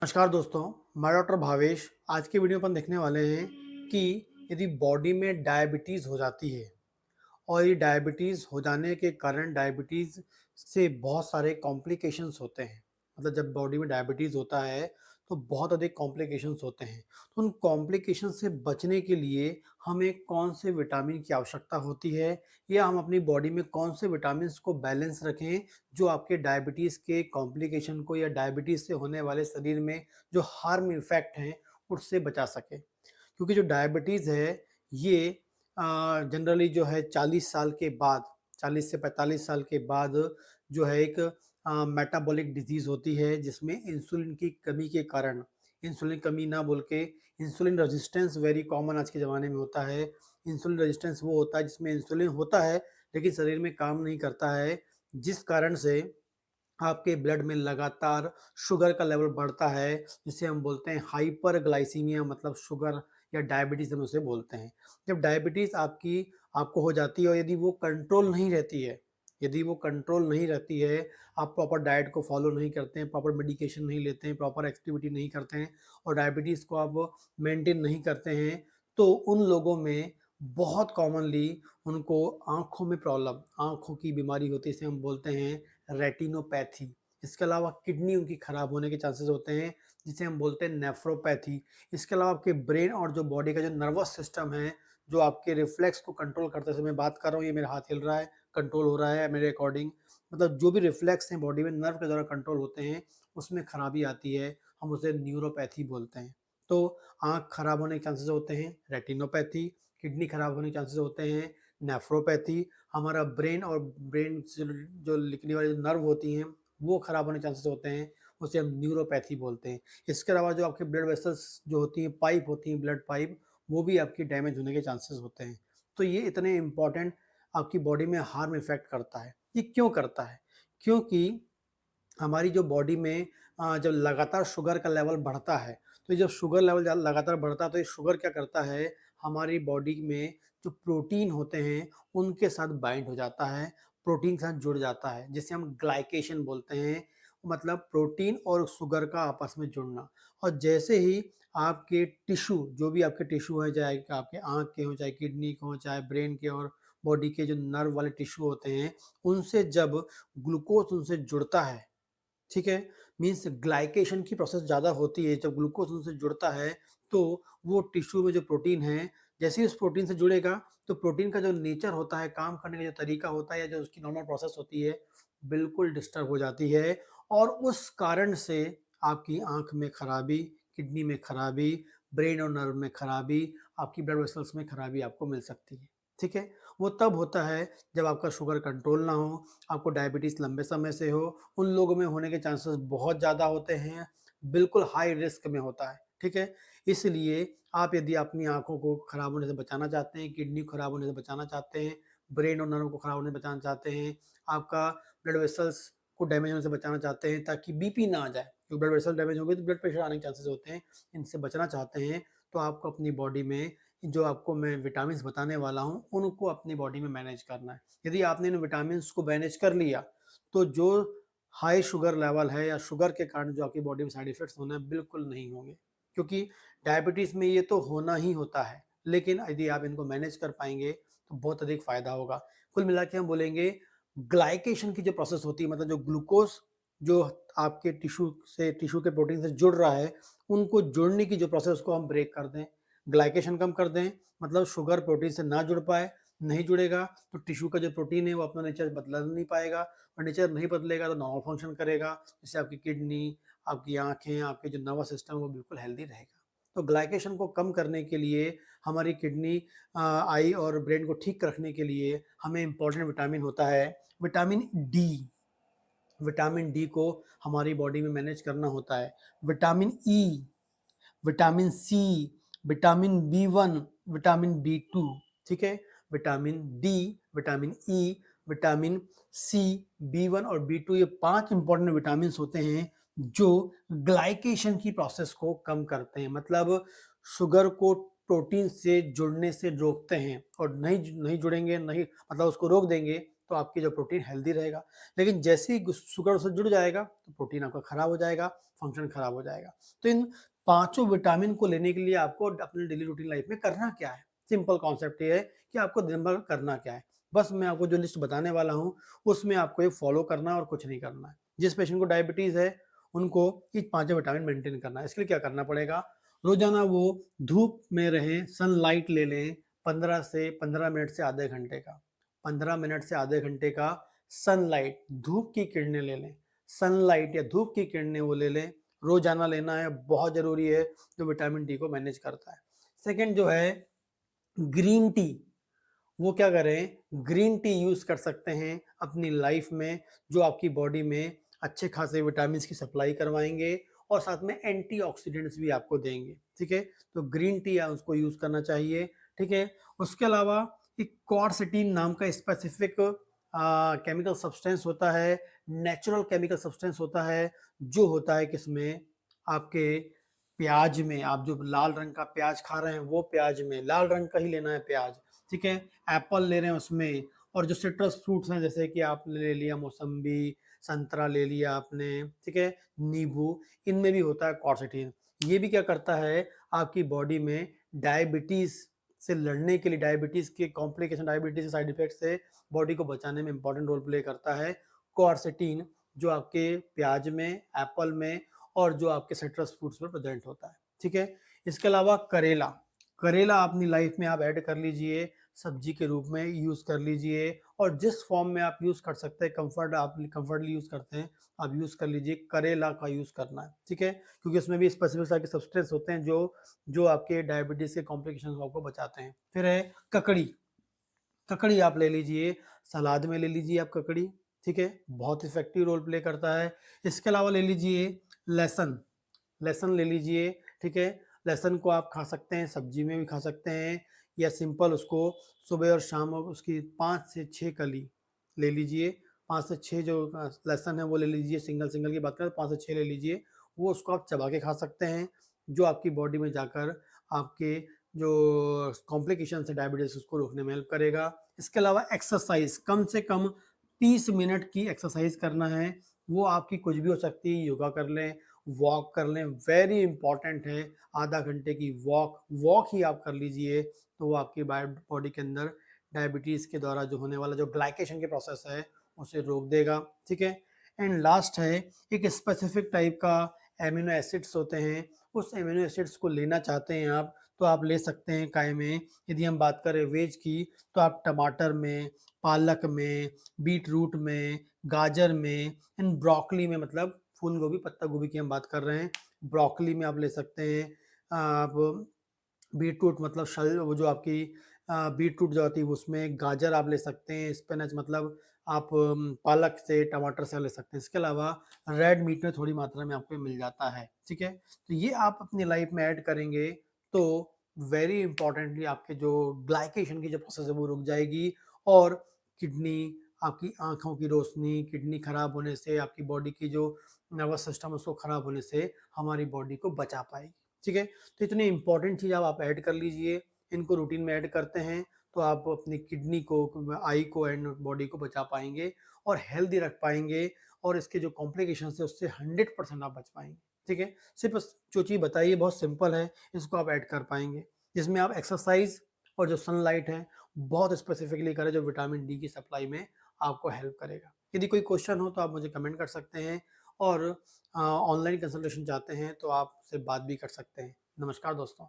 नमस्कार दोस्तों, मैं डॉक्टर भावेश। आज के वीडियो में अपन देखने वाले हैं कि यदि बॉडी में डायबिटीज़ हो जाती है और ये डायबिटीज़ हो जाने के कारण डायबिटीज़ से बहुत सारे कॉम्प्लिकेशंस होते हैं। मतलब जब बॉडी में डायबिटीज़ होता है तो बहुत अधिक कॉम्प्लिकेशंस होते हैं। तो उन कॉम्प्लिकेशंस से बचने के लिए हमें कौन से विटामिन की आवश्यकता होती है या हम अपनी बॉडी में कौन से विटामिन्स को बैलेंस रखें जो आपके डायबिटीज़ के कॉम्प्लिकेशन को या डायबिटीज़ से होने वाले शरीर में जो हार्म इफ़ेक्ट हैं उससे बचा सके। क्योंकि जो डायबिटीज़ है ये जनरली जो है 40 साल के बाद 40 से 45 साल के बाद जो है एक मेटाबॉलिक डिजीज़ होती है जिसमें इंसुलिन की कमी के कारण इंसुलिन कमी ना बोल के इंसुलिन रेजिस्टेंस वेरी कॉमन आज के ज़माने में होता है। इंसुलिन रेजिस्टेंस वो होता है जिसमें इंसुलिन होता है लेकिन शरीर में काम नहीं करता है, जिस कारण से आपके ब्लड में लगातार शुगर का लेवल बढ़ता है, जिसे हम बोलते हैं हाइपरग्लाइसीमिया, मतलब शुगर या डायबिटीज़ हम उसे बोलते हैं। जब डायबिटीज़ आपको हो जाती है और यदि वो कंट्रोल नहीं रहती है, आप प्रॉपर डाइट को फ़ॉलो नहीं करते हैं, प्रॉपर मेडिकेशन नहीं लेते हैं, प्रॉपर एक्टिविटी नहीं करते हैं और डायबिटीज़ को आप मेंटेन नहीं करते हैं, तो उन लोगों में बहुत कॉमनली उनको आँखों में प्रॉब्लम, आँखों की बीमारी होती है, इसे हम बोलते हैं रेटिनोपैथी। इसके अलावा किडनी उनकी खराब होने के चांसेस होते हैं, जिसे हम बोलते हैं नेफ्रोपैथी। इसके अलावा आपके ब्रेन और जो बॉडी का जो नर्वस सिस्टम है, जो आपके रिफ्लेक्स को कंट्रोल करते समय बात कर रहा हूँ, ये मेरा हाथ हिल रहा है, कंट्रोल हो रहा है मेरे अकॉर्डिंग। मतलब जो भी रिफ्लेक्स हैं बॉडी में नर्व के द्वारा कंट्रोल होते हैं, उसमें खराबी आती है, हम उसे न्यूरोपैथी बोलते हैं। तो आँख खराब होने के चांसेस होते हैं रेटिनोपैथी, किडनी खराब होने के चांसेस होते हैं नेफ्रोपैथी, हमारा ब्रेन और ब्रेन से जो लिखने वाली जो नर्व होती हैं, वो खराब होने के चांसेस होते हैं, उसे हम न्यूरोपैथी बोलते हैं। इसके अलावा जो आपके ब्लड वेसल्स जो होती हैं, पाइप होती हैं, ब्लड पाइप, वो भी आपकी डैमेज होने के चांसेस होते हैं। तो ये इतने इम्पोर्टेंट आपकी बॉडी में हार्म इफ़ेक्ट करता है। ये क्यों करता है? क्योंकि हमारी जो बॉडी में जब लगातार शुगर का लेवल बढ़ता है, तो जब शुगर लेवल लगातार बढ़ता है, तो ये शुगर क्या करता है, हमारी बॉडी में जो प्रोटीन होते हैं, उनके साथ बाइंड हो जाता है, प्रोटीन के साथ जुड़ जाता है, जिसे हम ग्लाइकेशन बोलते हैं। मतलब प्रोटीन और शुगर का आपस में जुड़ना। और जैसे ही आपके टिश्यू, जो भी आपके टिश्यू हैं, चाहे आपके आँख के हों, चाहे किडनी के हों, चाहे ब्रेन के और बॉडी के जो नर्व वाले टिश्यू होते हैं, उनसे जब ग्लूकोज़ उनसे जुड़ता है, ठीक है? मीन्स ग्लाइकेशन की प्रोसेस ज़्यादा होती है, जब ग्लूकोज़ उनसे जुड़ता है, तो वो टिश्यू में जो प्रोटीन है, जैसे ही उस प्रोटीन से जुड़ेगा, तो प्रोटीन का जो नेचर होता है, काम करने का जो तरीका होता है या जो उसकी नॉर्मल प्रोसेस होती है, बिल्कुल डिस्टर्ब हो जाती है और उस कारण से आपकी आँख में खराबी, किडनी में खराबी, ब्रेन और नर्व में खराबी, आपकी ब्लड वेसल्स में खराबी आपको मिल सकती है, ठीक है? वो तब होता है जब आपका शुगर कंट्रोल ना हो, आपको डायबिटीज़ लंबे समय से हो, उन लोगों में होने के चांसेस बहुत ज़्यादा होते हैं, बिल्कुल हाई रिस्क में होता है, ठीक है? इसलिए आप यदि अपनी आँखों को खराब होने से बचाना चाहते हैं, किडनी को खराब होने से बचाना चाहते हैं, ब्रेन और नर्व को खराब होने से बचाना चाहते हैं, आपका ब्लड वेसल्स को डैमेज होने से बचाना चाहते हैं ताकि बीपी ना आ जाए, क्योंकि ब्लड वेसल डैमेज होंगे तो ब्लड प्रेशर आने के चांसेस होते हैं, इनसे बचना चाहते हैं, तो आपको अपनी बॉडी में जो आपको मैं विटामिन्स बताने वाला हूँ, उनको अपनी बॉडी में मैनेज करना है। यदि आपने इन विटामिन्स को मैनेज कर लिया, तो जो हाई शुगर लेवल है या शुगर के कारण जो आपकी बॉडी में साइड इफ़ेक्ट्स होना है, बिल्कुल नहीं होंगे। क्योंकि डायबिटीज़ में ये तो होना ही होता है, लेकिन यदि आप इनको मैनेज कर पाएँगे, तो बहुत अधिक फ़ायदा होगा। कुल मिला के हम बोलेंगे, ग्लाइकेशन की जो प्रोसेस होती है, मतलब जो ग्लूकोज़ जो आपके टिश्यू के प्रोटीन से जुड़ रहा है, उनको जोड़ने की जो प्रोसेस है, उसको हम ब्रेक कर दें। ग्लाइकेशन कम कर दें, मतलब शुगर प्रोटीन से ना जुड़ पाए, नहीं जुड़ेगा तो टिश्यू का जो प्रोटीन है वो अपना नेचर बदल नहीं पाएगा और नेचर नहीं बदलेगा तो नॉर्मल फंक्शन करेगा, जिससे आपकी किडनी, आपकी आँखें, आपके जो नर्वस सिस्टम है वो बिल्कुल हेल्दी रहेगा। तो ग्लाइकेशन को कम करने के लिए, हमारी किडनी, आई और ब्रेन को ठीक रखने के लिए हमें इम्पोर्टेंट विटामिन होता है, विटामिन डी। विटामिन डी को हमारी बॉडी में मैनेज करना होता है। Vitamin E, vitamin C, vitamin B one, vitamin B two, ठीक है? Vitamin D, vitamin E, vitamin C, B one और बी2, ये 5 इंपॉर्टेंट विटामिन्स होते हैं जो ग्लाइकेशन की प्रोसेस को कम करते हैं। मतलब शुगर को प्रोटीन से जुड़ने से रोकते हैं और नहीं जुड़ेंगे, नहीं मतलब उसको रोक देंगे तो आपकी जो प्रोटीन हेल्दी रहेगा। लेकिन जैसे ही शुगर उससे जुड़ जाएगा तो प्रोटीन आपका खराब हो जाएगा, फंक्शन खराब हो जाएगा। तो इन पाँचों विटामिन को लेने के लिए आपको अपने डेली रूटीन लाइफ में करना क्या है? सिंपल कॉन्सेप्ट ये है कि आपको दिन भर करना क्या है। बस मैं आपको जो लिस्ट बताने वाला हूँ, उसमें आपको ये फॉलो करना है और कुछ नहीं करना है। जिस पेशेंट को डायबिटीज़ है, उनको ये पाँचों विटामिन मेंटेन करना है। इसके लिए क्या करना पड़ेगा? रोज़ाना वो धूप में रहें, सनलाइट ले लें 15 से 15 मिनट से आधे घंटे का। 15 मिनट से आधे घंटे का सनलाइट, धूप की किरणें ले लें। सनलाइट या धूप की किरणें वो ले लें, रोज़ाना लेना है, बहुत ज़रूरी है, जो विटामिन डी को मैनेज करता है। सेकंड जो है ग्रीन टी, वो क्या करें, ग्रीन टी यूज़ कर सकते हैं अपनी लाइफ में, जो आपकी बॉडी में अच्छे खासे विटामिन्स की सप्लाई करवाएँगे और साथ में एंटीऑक्सीडेंट्स भी आपको देंगे, ठीक है? तो ग्रीन टी उसको यूज़ करना चाहिए, ठीक है? उसके अलावा एक क्वारसेटीन नाम का स्पेसिफिक केमिकल सब्सटेंस होता है, नेचुरल केमिकल सब्सटेंस होता है, जो होता है किसमें, आपके प्याज में। आप जो लाल रंग का प्याज खा रहे हैं, वो प्याज में, लाल रंग का ही लेना है प्याज, ठीक है? एप्पल ले रहे हैं उसमें, और जो सिट्रस फ्रूट्स हैं जैसे कि आपने ले लिया मौसम्बी, संतरा ले लिया आपने, ठीक है? नींबू, इनमें भी होता है क्वारसेटीन। ये भी क्या करता है, आपकी बॉडी में डायबिटीज़ से लड़ने के लिए, डायबिटीज़ के कॉम्प्लिकेशन, डायबिटीज़ के साइड इफ़ेक्ट से बॉडी को बचाने में इंपॉर्टेंट रोल प्ले करता है क्वारसेटीन, जो आपके प्याज में, एप्पल में और जो आपके सिट्रस फ्रूट्स में प्रेज़ेंट होता है, ठीक है? इसके अलावा करेला, करेला अपनी लाइफ में आप ऐड कर लीजिए, सब्जी के रूप में यूज़ कर लीजिए, और जिस फॉर्म में आप यूज़ कर सकते हैं, आप कंफर्टली यूज़ करते हैं, आप यूज़ कर लीजिए, करेला का यूज़ करना है, ठीक है? क्योंकि उसमें भी स्पेसिफिक तरह के सब्सटेंस होते हैं जो जो आपके डायबिटीज़ के कॉम्प्लिकेशंस को आपको बचाते हैं। फिर है ककड़ी, ककड़ी आप ले लीजिए, सलाद में ले लीजिए आप ककड़ी, ठीक है? बहुत इफ़ेक्टिव रोल प्ले करता है। इसके अलावा ले लीजिए लहसुन, लहसुन ले लीजिए, ठीक है? लहसुन को आप खा सकते हैं, सब्जी में भी खा सकते हैं, या सिंपल उसको सुबह और शाम उसकी 5 से 6 कली ले लीजिए। 5 से 6 जो लहसुन है वो ले लीजिए, सिंगल-सिंगल की बात करें तो 5 से 6 ले लीजिए। वो उसको आप चबा के खा सकते हैं, जो आपकी बॉडी में जाकर आपके जो कॉम्प्लिकेशंस है डायबिटीज़ उसको रोकने में हेल्प करेगा। इसके अलावा एक्सरसाइज़, कम से कम 30 मिनट की एक्सरसाइज़ करना है। वो आपकी कुछ भी हो सकती है, योगा कर लें, वॉक कर लें, वेरी इंपॉर्टेंट है, आधा घंटे की वॉक, वॉक ही आप कर लीजिए, तो वो आपकी बॉडी के अंदर डायबिटीज़ के द्वारा जो होने वाला जो ग्लाइकेशन के प्रोसेस है, उसे रोक देगा, ठीक है? एंड लास्ट है, एक स्पेसिफिक टाइप का एमिनो एसिड्स होते हैं, उस एमिनो एसिड्स को लेना चाहते हैं आप, तो आप ले सकते हैं काय में। यदि हम बात करें वेज की, तो आप टमाटर में, पालक में, बीट रूट में, गाजर में एंड ब्रोकली में, मतलब फूल गोभी, पत्ता गोभी की हम बात कर रहे हैं, ब्रोकली में आप ले सकते हैं। आप बीटरूट मतलब शल वो जो आपकी बीटरूट जो होती है उसमें, गाजर आप ले सकते हैं, स्पिनच मतलब आप पालक से, टमाटर से ले सकते हैं। इसके अलावा रेड मीट में थोड़ी मात्रा में आपको मिल जाता है, ठीक है? तो ये आप अपनी लाइफ में ऐड करेंगे तो वेरी इंपॉर्टेंटली आपके जो ग्लाइकेशन की जो प्रोसेस है वो रुक जाएगी, और किडनी, आपकी आँखों की रोशनी, किडनी खराब होने से, आपकी बॉडी की जो नर्वस सिस्टम उसको खराब होने से हमारी बॉडी को बचा पाएगी, ठीक है? तो इतनी इंपॉर्टेंट चीज़ आप ऐड कर लीजिए, इनको रूटीन में ऐड करते हैं तो आप अपनी किडनी को, आई को एंड बॉडी को बचा पाएँगे और हेल्दी रख पाएँगे, और इसके जो कॉम्प्लिकेशंस है उससे 100% आप बच पाएँगे, ठीक है? सिर्फ़ जो चीज़ बताई है बहुत सिंपल है, इसको आप ऐड कर पाएँगे, जिसमें आप एक्सरसाइज़ और जो सनलाइट है, बहुत स्पेसिफिकली करें, जो विटामिन डी की सप्लाई में आपको हेल्प करेगा। यदि कोई क्वेश्चन हो तो आप मुझे कमेंट कर सकते हैं, और ऑनलाइन कंसल्टेशन चाहते हैं तो आप से बात भी कर सकते हैं। नमस्कार दोस्तों।